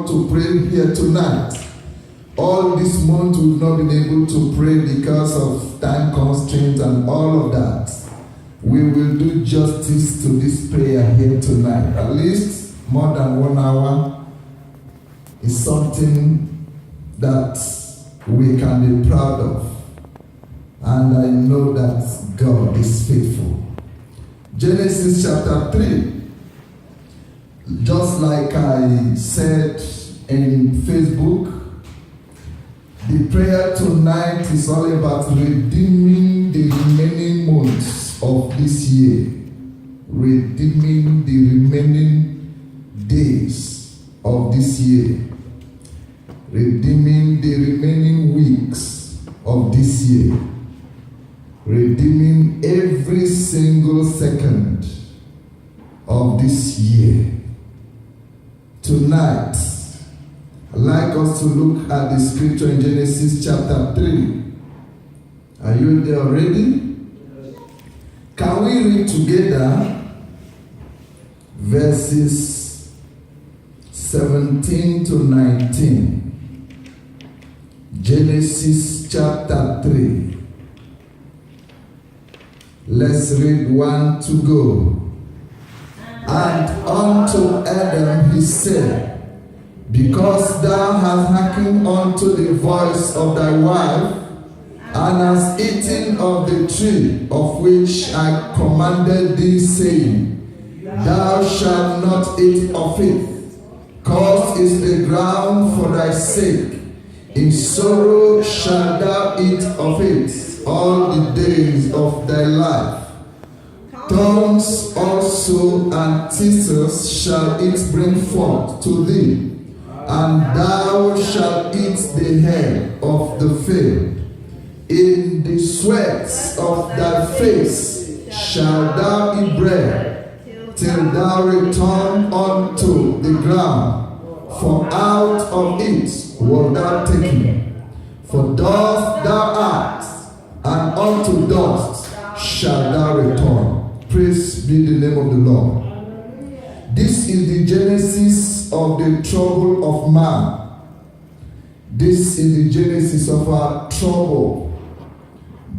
to pray here tonight. All this month we've not been able to pray because of time constraints and all of that. We will do justice to this prayer here tonight. At least more than 1 hour is something that we can be proud of. And I know that God is faithful. Genesis chapter 3. Just like I said in Facebook, the prayer tonight is all about redeeming the remaining months of this year. Redeeming the remaining days of this year. Redeeming the remaining weeks of this year. Redeeming every single second of this year. Tonight, I'd like us to look at the scripture in Genesis chapter 3. Are you there already? Can we read together verses 17 to 19? Genesis chapter 3. Let's read 1 to go. And unto Adam he said, because thou hast hearkened unto the voice of thy wife, and hast eaten of the tree of which I commanded thee, saying, thou shalt not eat of it. Cursed is the ground for thy sake. In sorrow shalt thou eat of it all the days of thy life. Thorns also and thistles shall it bring forth to thee, and thou shalt eat the herb of the field. In the sweats of thy face shalt thou eat bread, till thou return unto the ground, for out of it wert thou taken. For dust thou art, and unto dust shalt thou return. Praise be the name of the Lord. This is the genesis of the trouble of man. This is the genesis of our trouble.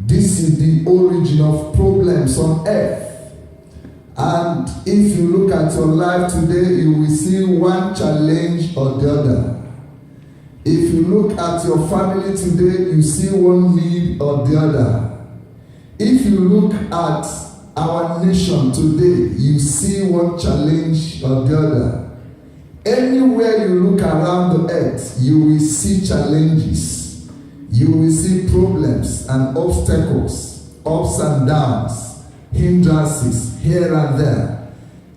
This is the origin of problems on earth. And if you look at your life today, you will see one challenge or the other. If you look at your family today, you see one need or the other. If you look at our nation today, you see one challenge or the other. Anywhere you look around the earth, you will see challenges. You will see problems and obstacles, ups and downs, hindrances here and there.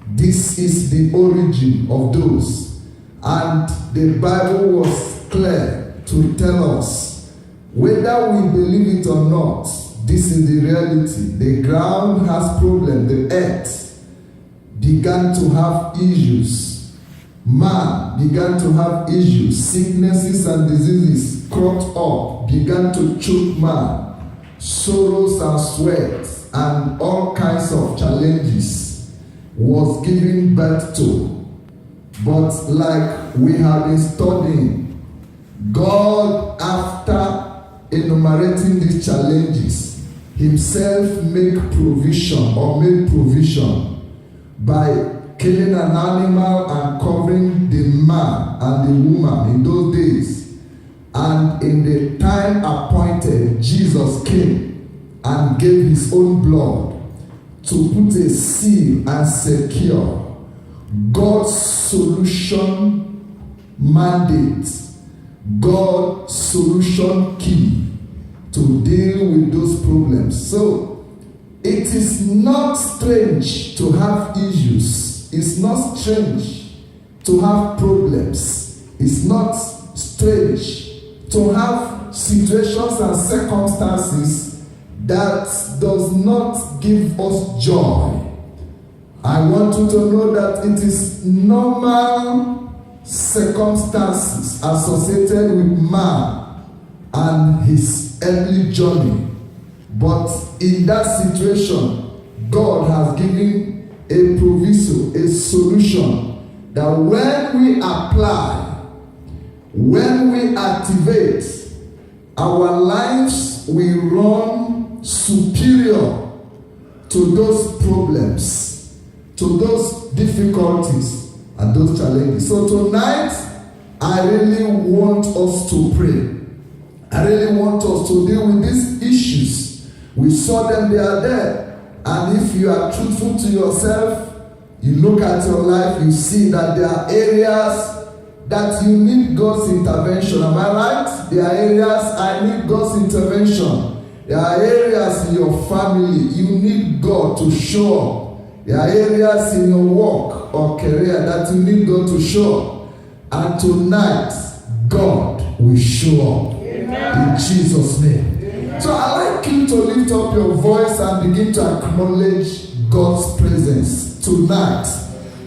This is the origin of those. And the Bible was clear to tell us, whether we believe it or not, this is the reality. The ground has problems. The earth began to have issues. Man began to have issues. Sicknesses and diseases cropped up, began to choke man. Sorrows and sweat and all kinds of challenges was given birth to. But like we have been studying, God, after enumerating these challenges, himself made provision by killing an animal and covering the man and the woman in those days. And in the time appointed, Jesus came and gave his own blood to put a seal and secure God's solution mandate, God's solution key to deal with those problems. So it is not strange to have issues. It's not strange to have problems. It's not strange to have situations and circumstances that does not give us joy. I want you to know that it is normal circumstances associated with man and his earthly journey. But in that situation, God has given a proviso, a solution, that when we apply when we activate, our lives will run superior to those problems, to those difficulties, and those challenges. So tonight, I really want us to pray. I really want us to deal with these issues. We saw them, they are there. And if you are truthful to yourself, you look at your life, you see that there are areas that you need God's intervention. Am I right? There are areas I need God's intervention. There are areas in your family you need God to show up. There are areas in your work or career that you need God to show up. And tonight, God will show up. Amen. In Jesus' name. Amen. So I'd like you to lift up your voice and begin to acknowledge God's presence tonight.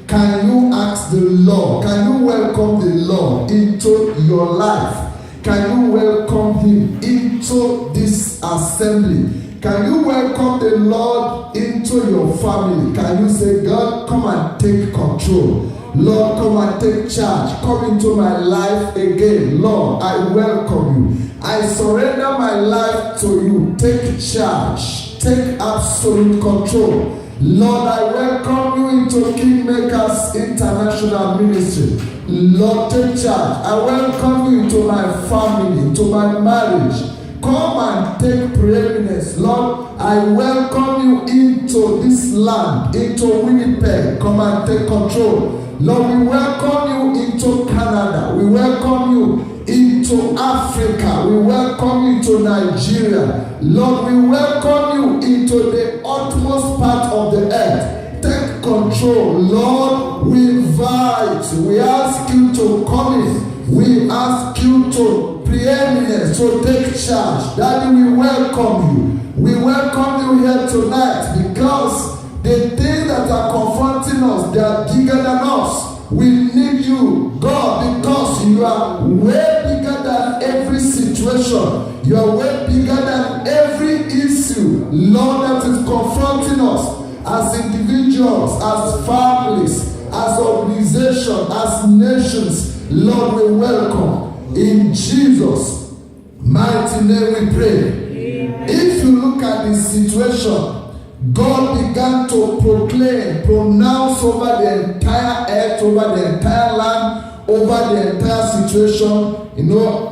Can you ask the Lord? Can you welcome the Lord into your life? Can you welcome Him into this assembly? Can you welcome the Lord into your family? Can you say, God, come and take control? Lord, come and take charge. Come into my life again. Lord, I welcome you. I surrender my life to you. Take charge. Take absolute control. Lord, I welcome you into Kingmakers International Ministry. Lord, take charge. I welcome you into my family, into my marriage. Come and take preeminence. Lord, I welcome you into this land, into Winnipeg. Come and take control. Lord, we welcome you into Canada. We welcome you into Africa. We welcome you into Nigeria. Lord, we welcome you into the utmost part of the earth. Take control. Lord, we invite, we ask you to come in. We ask you to preeminence, to take charge. Daddy, we welcome you. We welcome you here tonight because the things that are confronting us, they are bigger than us. We need you, God, because you are way bigger than every situation. You are way bigger than every issue, Lord, that is confronting us as individuals, as families, as organizations, as nations. Lord, we welcome. In Jesus' mighty name we pray. Amen. If you look at this situation, God began to proclaim, pronounce over the entire earth, over the entire land, over the entire situation,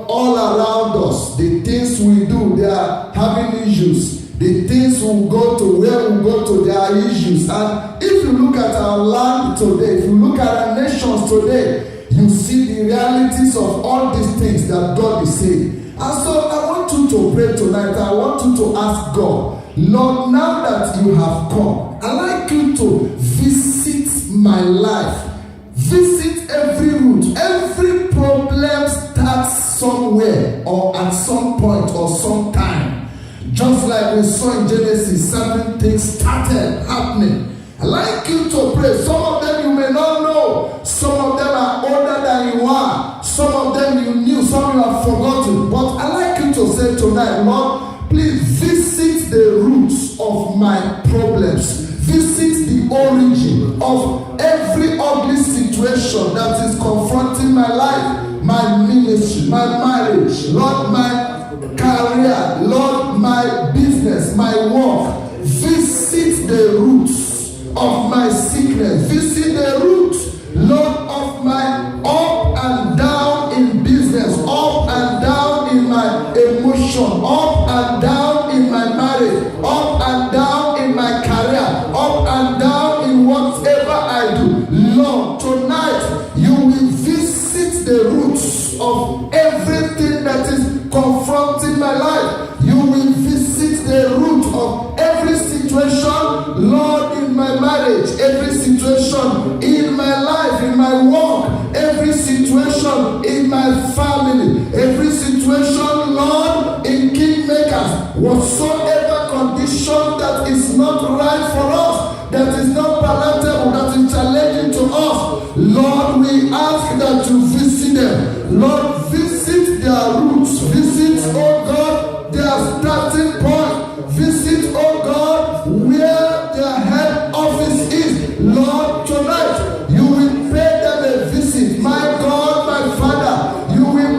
all around us. The things we do, they are having issues. The things we go to, where we go to, there are issues. And if you look at our land today, if you look at our nations today, you see the realities of all these things that God is saying. And so I want you to pray tonight. I want you to ask God, Lord, now that you have come, I'd like you to visit my life. Visit every root. Every problem starts somewhere or at some point or sometime. Just like we saw in Genesis, certain things started happening. I'd like you to pray. Some of them you may not know. Some of them are older than you are. Some of them you knew. Some you have forgotten. But I'd like you to say tonight, Lord, please visit the roots of my problems. Visit the origin of every ugly situation that is confronting my life, my ministry, my marriage, Lord, my career, Lord, my business, my work. Visit the roots of my sickness. Visit the roots, Lord, of my up and down in business, up and down in my emotion, up and down in my marriage, up and down in my career, up and down in whatever I do. Lord, tonight you will visit the roots of everything that is confronting my life. You will visit the root of every situation, Lord, in my marriage, every situation in my life, in my work, every situation in my family, every situation, Lord, in Kingmakers, whatsoever condition that is not right for us, that is not palatable, that is challenging to us, Lord, we ask that you visit them. Lord, visit their roots. Visit, oh God, their starting point. Visit, oh God, where their head office is. Lord, tonight, you will pay them a visit. My God, my Father, you will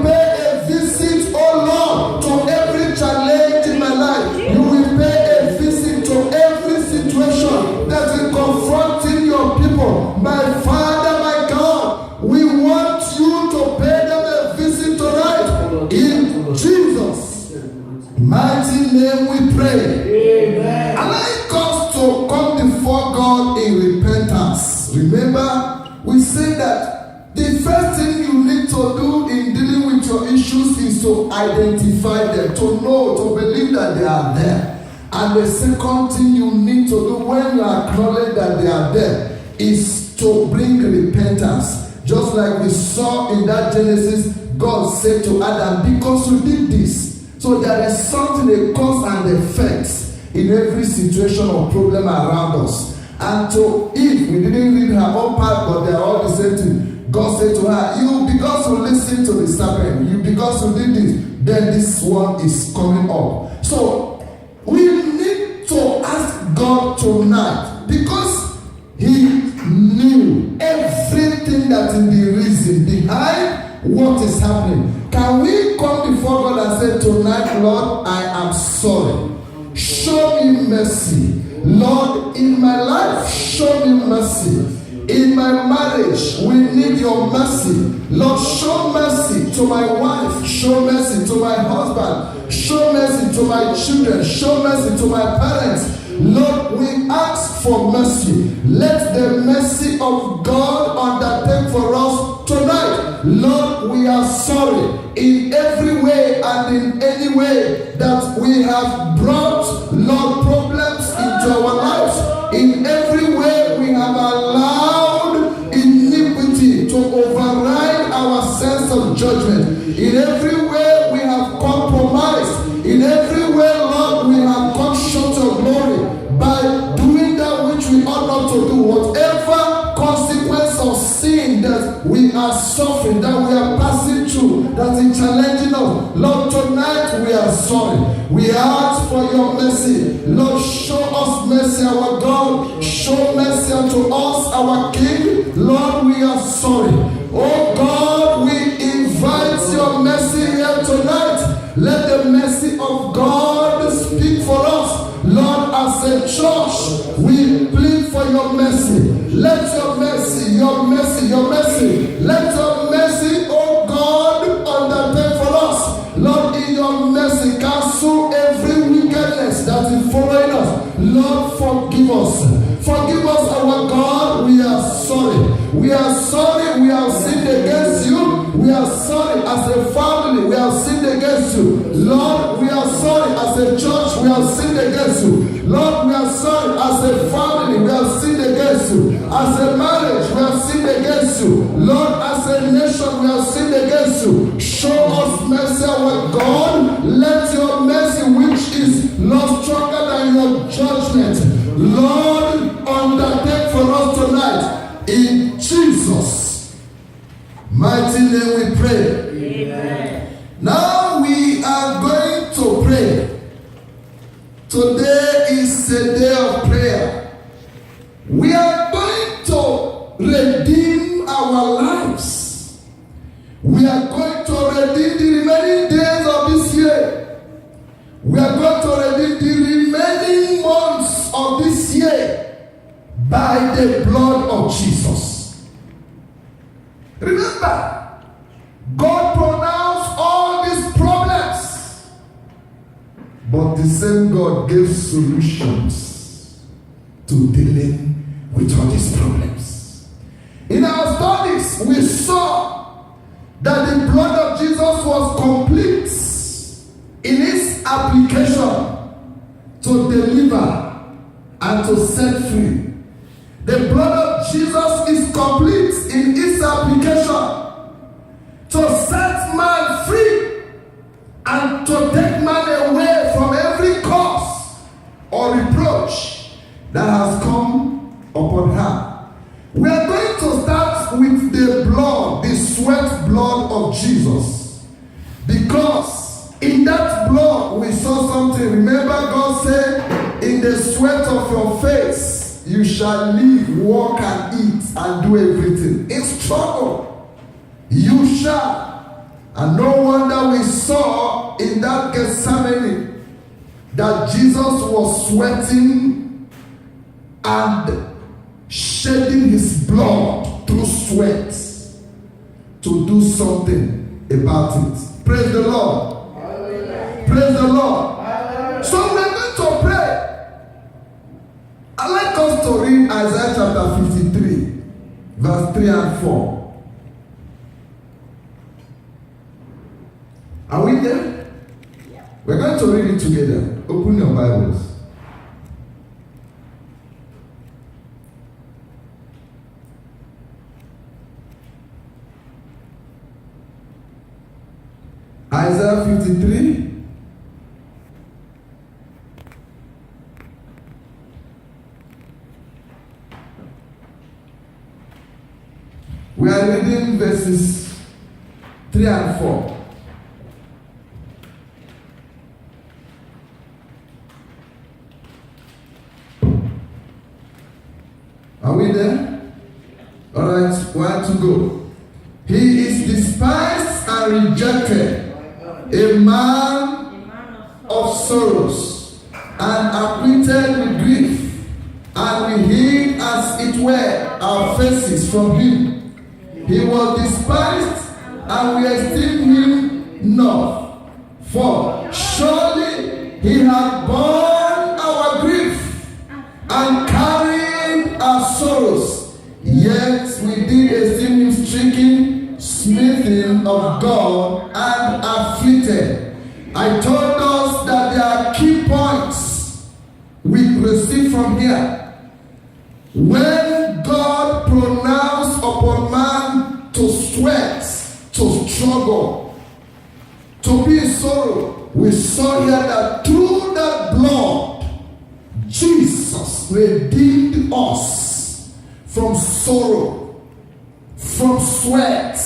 identify them, to know, to believe that they are there. And the second thing you need to do when you acknowledge that they are there is to bring repentance. Just like we saw in that Genesis, God said to Adam, because you did this. So there is something, a cause and effects in every situation or problem around us. And to Eve, we didn't read her own part, but they are all the same thing. God said to her, you, because you listened to the serpent, you, because you did this, then this one is coming up. So we need to ask God tonight, because He knew everything that is the reason behind what is happening. Can we come before God and say tonight, Lord, I am sorry. Show me mercy. Lord, in my life, show me mercy. In my marriage, we need your mercy. Lord, show mercy to my wife. Show mercy to my husband. Show mercy to my children. Show mercy to my parents. Lord, we ask for mercy. Let the mercy of God undertake for us tonight. Lord, we are sorry in every way and in any way that we have brought, Lord, problems into our lives. In every way we have allowed iniquity to override our sense of judgment. In every way we have compromised. In every way, Lord, we have come short of glory by doing that which we ought not to do. Whatever consequence of sin that we are suffering, that we are passing through, that is challenging us, Lord, tonight we are sorry. We ask for your mercy. Lord, show us mercy, our God. Show mercy unto us, our King. Lord, we are sorry. Oh God, we invite your mercy here tonight. Let the mercy of God speak for us. Lord, as a church, we plead for your mercy. Let your mercy, your mercy, your mercy, let your mercy, oh God, undertake for us. Lord, in your mercy, cancel every wickedness that is following us. Lord, forgive us. Forgive us, our God. We are sorry. We are sorry we have sinned against you. We are sorry as a family we have sinned against you. Lord, we are sorry as a church we have sinned against you. Lord, we are sorry as a family we have sinned against you. As a marriage we have sinned against you. Lord, as a nation we have sinned against you. Show us mercy, our God. Let your mercy, which is not stronger than your judgment, Lord, undertake for us tonight. In Jesus' mighty name we pray. Amen. Now we are going to pray. Today is a day of prayer. We are going to redeem our lives. We are going to redeem the remaining days of this year. We are going to redeem the remaining months of this year by the blood of Jesus. Remember, God pronounced all these problems, but the same God gave solutions to dealing with all these problems. In our studies, we saw that the blood of Jesus was complete in its application to deliver and to set free. The blood of Jesus is complete in its application to set man free and to take man away from every cause or reproach that has come upon her. We are going to start with the blood, the sweat blood of Jesus. Because in that blood we saw something. Remember, God said, in the sweat of your face you shall live, walk, and eat, and do everything. In struggle, you shall. And no wonder we saw in that Gethsemane that Jesus was sweating and shedding his blood through sweat to do something about it. Praise the Lord. Hallelujah. Praise the Lord. Hallelujah. So we're going to pray. I'd like us to read Isaiah chapter 53, verse 3 and 4. Are we there? We're going to read it together. Open your Bibles. Isaiah 53. We are reading verses 3 and 4. Are we there? All right, where to go? He is despised and rejected, a man of sorrows, and acquainted with grief, and we hid as it were our faces from him. He was despised, and we esteemed him not. For surely he had borne our grief and carried our sorrows. Yet we did esteem him stricken, smitten of God, and afflicted. I told us that there are key points we receive from here. When God pronounced upon man to sweat, to struggle, to be in sorrow, we saw here that through that blood, Jesus redeemed us from sorrow, from sweat,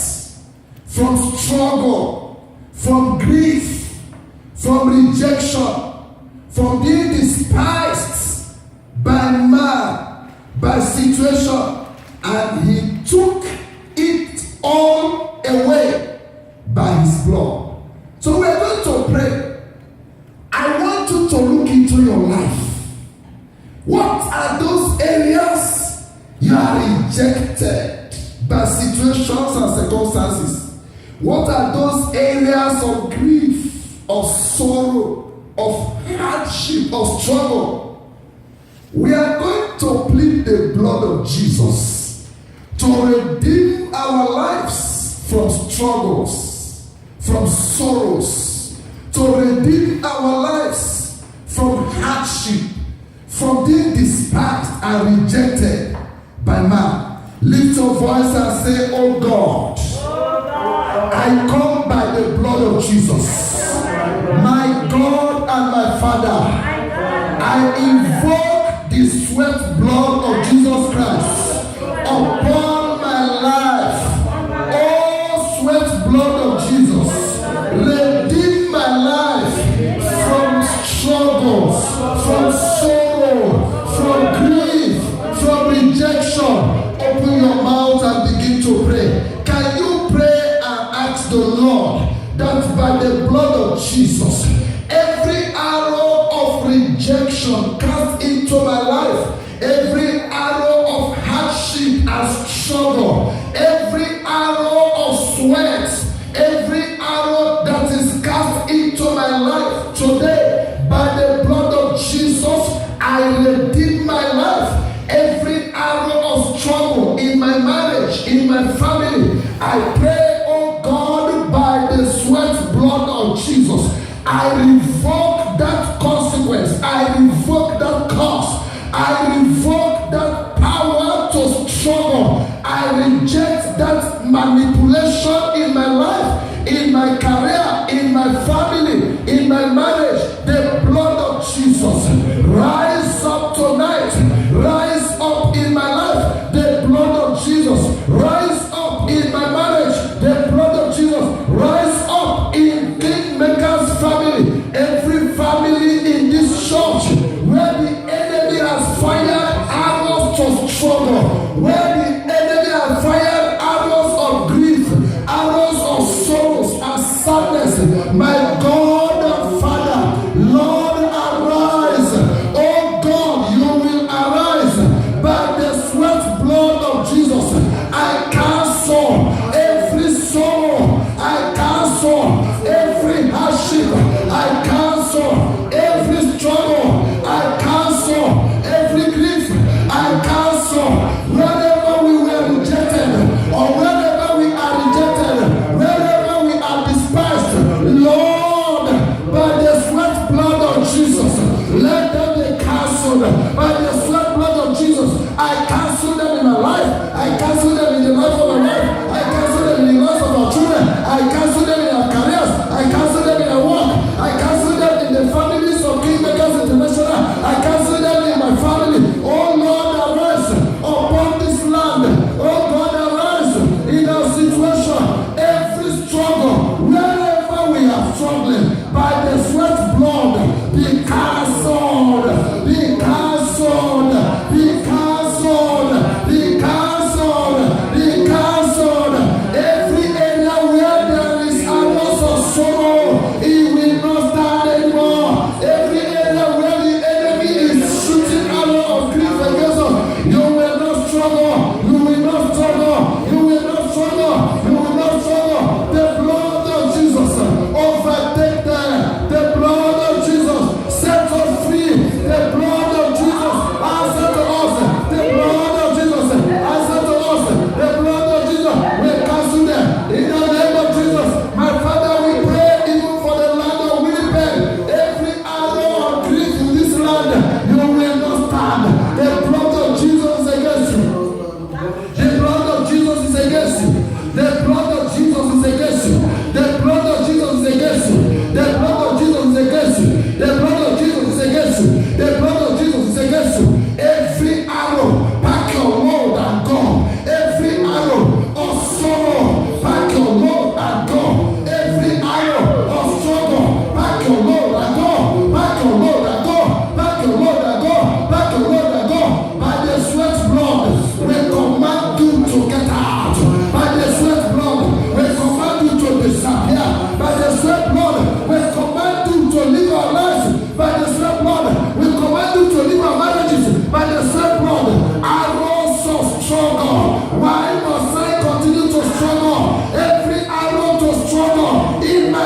from struggle, from grief, from rejection, from being despised by man, by situation, and he took it all away by his blood. So we're going to pray. I want you to look into your life. What are those areas you are rejected by situations and circumstances? What are those areas of grief, of sorrow, of hardship, of struggle? We are going to plead the blood of Jesus to redeem our lives from struggles, from sorrows, to redeem our lives from hardship, from being despised and rejected by man. Lift your voice and say, "Oh God, I come by the blood of Jesus, my God and my Father. I invoke the sweat blood of Jesus Christ upon my life. Oh, sweat blood of Jesus, redeem my life from struggles, from sorrow, from grief, from rejection." Open your mouth and begin to pray. Can you pray and ask the Lord that by the blood of Jesus, every arrow of rejection cast into my life, every arrow of hardship and struggle, every arrow of sweat, every arrow that is cast into my life today, by the blood of Jesus, I redeem my life. Every arrow of struggle in my marriage, in my family, I pray, oh God, by the sweat blood of Jesus, I revoke that consequence. I revoke that curse. I revoke that power to struggle. I reject that manipulation in my life, in my career, in my family, in my marriage. The blood of Jesus, rise up tonight. Rise up in my life. The blood of Jesus, rise up in my marriage. The blood of Jesus, rise up in Kingmaker's family.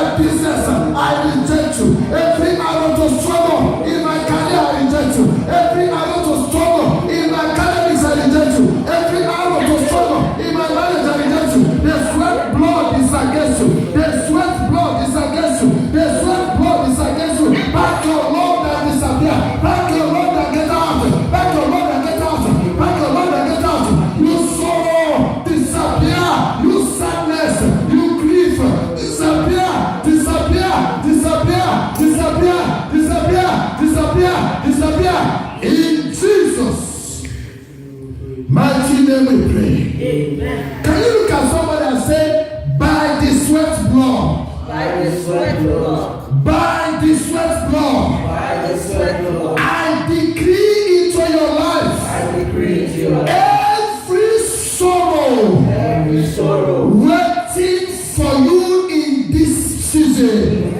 my business, I reject you. Every arrow to struggle in my career, I reject you. Every arrow to struggle in my academics, I reject you. Every arrow to struggle in my marriage, I reject you. The sweat blood is against you. The sweat blood is against you. The sweat blood is against you. Back your Lord and disappear. Back your Lord and get out. Back your Lord and get out. Back your Lord and get out. You sorrow, disappear. You sadness, you grief, disappear, disappear, disappear, disappear, disappear, disappear, disappear. In Jesus' mighty name we pray. Amen. Can you look at somebody and say, by the sweat blood, by the sweat blood, by the sweat blood, by the sweat blood, I decree into your life, I decree into your life, every sorrow waiting for you in this season,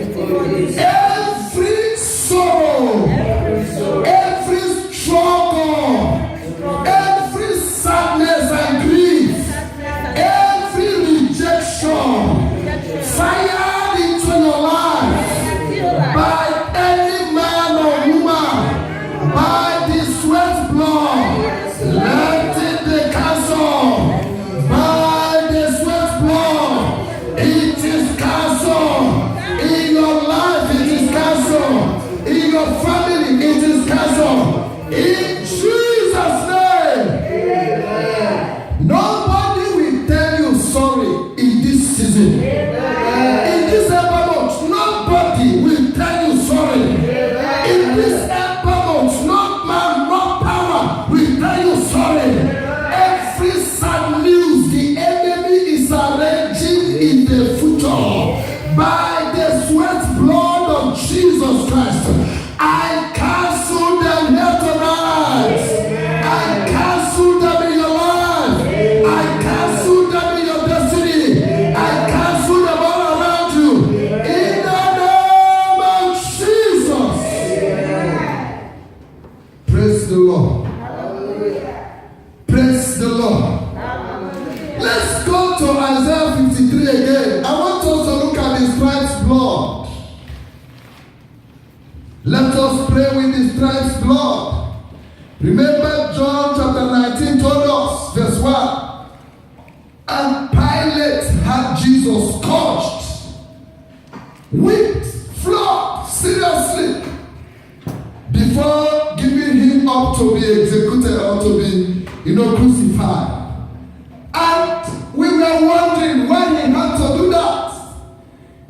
every sorrow, every struggle, every sadness and grief, every rejection, fire into your life by any man or woman, by the sweat blood, let it be cancelled. By the sweat blood, it is cancelled. In your life, it is cancelled. In your family, it is cancelled. In Jesus' name. Nobody will tell you sorry in this season. In this month, nobody will tell you sorry. In this month, no man, no power will tell you sorry. Every sad news the enemy is arranging in the future, by the sweat blood of Jesus Christ, I cancel them here tonight. I cancel them in your life. I cancel them in your destiny. I cancel them all around you. In the name of Jesus. Praise the Lord. Praise the Lord. Let's go to Isaiah 53 again. I want us to look at the stripes blood. Let us pray with the stripes blood. Remember John chapter 19 told us, verse 1. And Pilate had Jesus scourged, whipped, flogged seriously, before giving him up to be executed or to be, crucified. And we were wondering why he had to do that.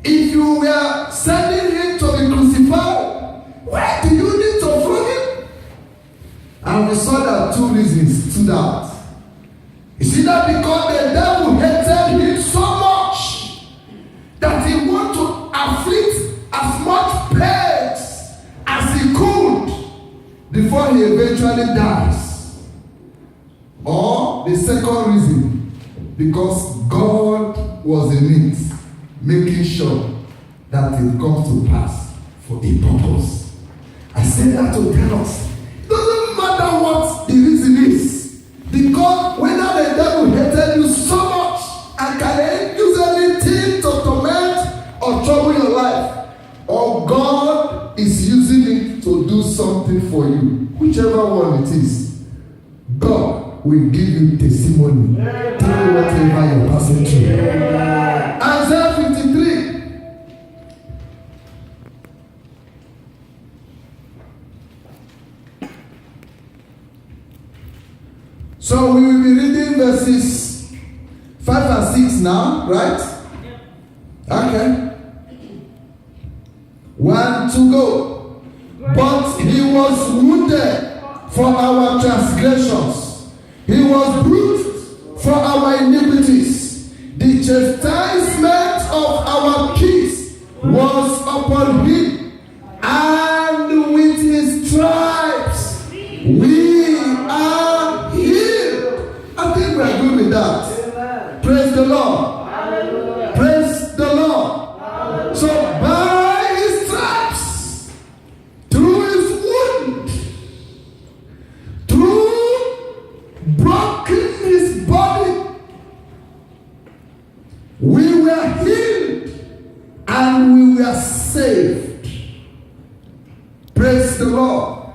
If you were sending him to be crucified, why do you need to flog him? And we saw that two reasons to that. Is it that because the devil hated him so much that he wanted to afflict as much pain as he could before he eventually dies? Or the second reason, because God was in it, making sure that it comes to pass for a purpose. I say that to tell us, it doesn't matter what the reason is, because whether the devil hated you so much and can use anything to torment or trouble your life, or God is using it to do something for you, whichever one it is, God will give you testimony through whatever you're passing through. Isaiah 53. So we will be reading verses 5 and 6 now, right? Okay. 1 to go. But he was wounded for our transgressions. He was bruised for our iniquities. The chastisement of our peace was upon him, and with his stripes we are healed. I think we are good with that. Praise the Lord. Hallelujah. Praise the Lord. Hallelujah. So by his stripes, through his wound, through broken his body, we were and we were saved. Praise the Lord.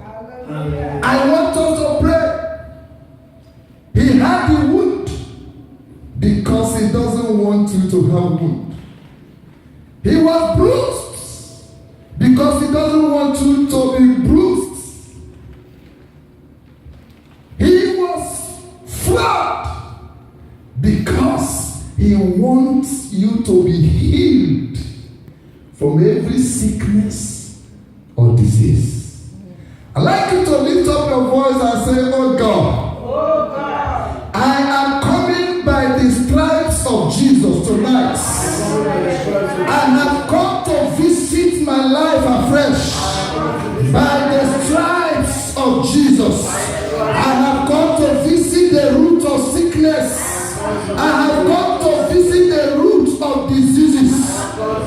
I want us to pray. He had the wound because he doesn't want you to have wound. He was bruised because he doesn't want you to be bruised. He was flogged because he wants you to be healed from every sickness or disease. I'd like you to lift up your voice and say, oh God, I am coming by the stripes of Jesus tonight. And have come to visit my life afresh by the stripes of Jesus. I have come to visit the root of sickness. I have come to visit the root of diseases.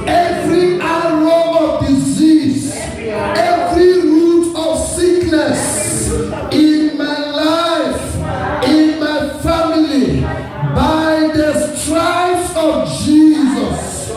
Every arrow of disease, every root of sickness in my life, in my family, by the stripes of Jesus,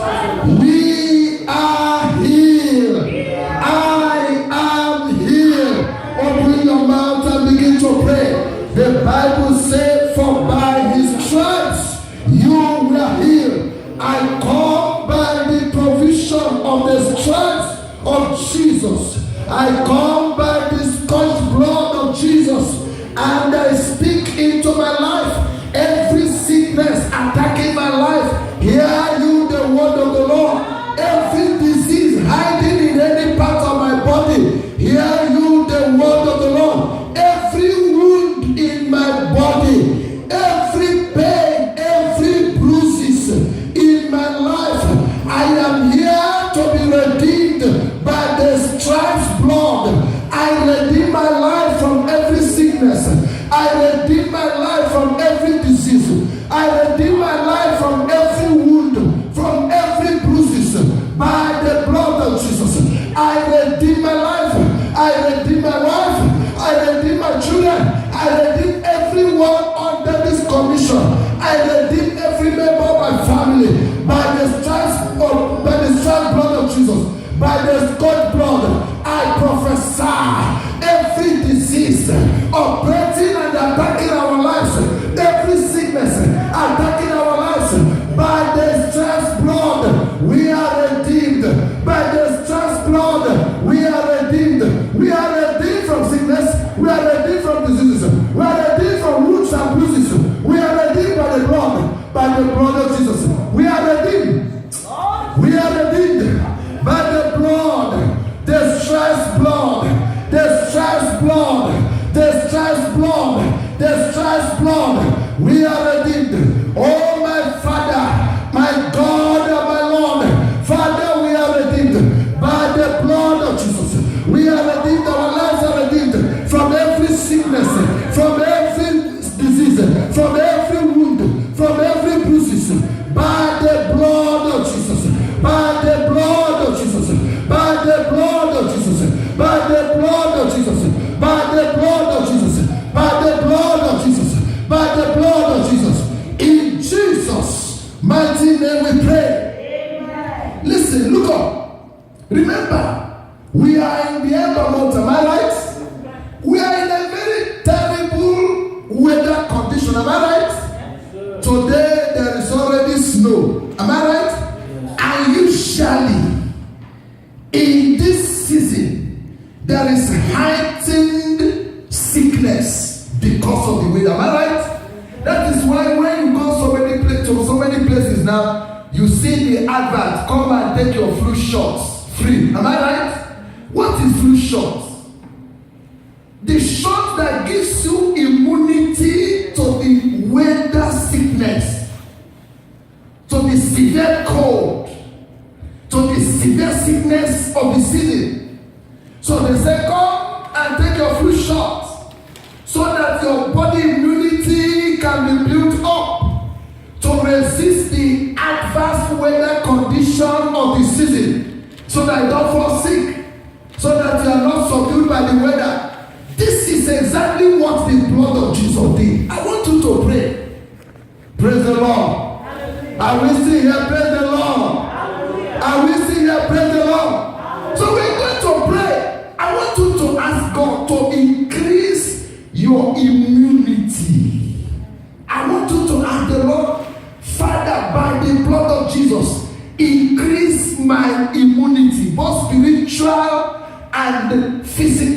we are healed. I am healed. Open your mouth and begin to pray. The Bible says, for by his stripes you were healed. I come by the provision of the stripes of Jesus. I come by the scorched blood of Jesus, and I speak into my life. Every sickness attacking my life, hear you the word of the Lord. Every disease hiding in any part of my body, hear you the word of the Lord. Every wound in my body, every pain, every bruises in my life, I am here to be redeemed by the stripes blood. I redeem my life from every sickness. I redeem my life from every disease. I redeem my life from every wound, from every bruises by the blood of Jesus. I redeem my life. I redeem my wife. I redeem my children. I redeem everyone under this commission. I redeem every member of my family by the stripes blood of Jesus. By the scorched blood, I prophesy every disease operating and attacking our lives, every sickness attacking our lives, by the stripes blood, we are redeemed. By the stripes blood, we are redeemed. We are redeemed from sickness. We are redeemed from diseases. We are redeemed from roots and bruises. We are redeemed by the blood of Jesus. We are redeemed. We are redeemed by the blood, the stripes blood, the stripes blood, the stripes blood, the stripes blood. We are redeemed. Oh my Father, my God and my Lord, Father, we are redeemed by the blood of Jesus. We are redeemed. Our lives are redeemed from every sickness, from every disease, from every wound, from every bruises, by the blood of Jesus. By the blood of Jesus, by the blood of Jesus, by the blood of Jesus, by the blood of Jesus, by the blood of Jesus, by the blood of Jesus. In Jesus' mighty name we pray. Amen. Listen, look up. Remember, we are in the end of month, am I right? We are in a very terrible weather condition, am I right? Today there is already snow, am I right? And usually, in this season, there is heightened sickness because of the weather. Am I right? That is why when you go to so many places now, you see the advert, come and take your flu shots free. Am I right? What is flu shots? The shot that gives you immunity to the weather sickness, to the severe cold, to the severe sickness of the season. So they say, come and take your flu shot so that your body immunity can be built up to resist the adverse weather condition of the season, so that you don't fall sick, so that you are not subdued by the weather. This is exactly what the blood of Jesus did. I want you to pray. Praise the Lord. Are we still here? Praise the Lord. Are we still my immunity, both spiritual and physical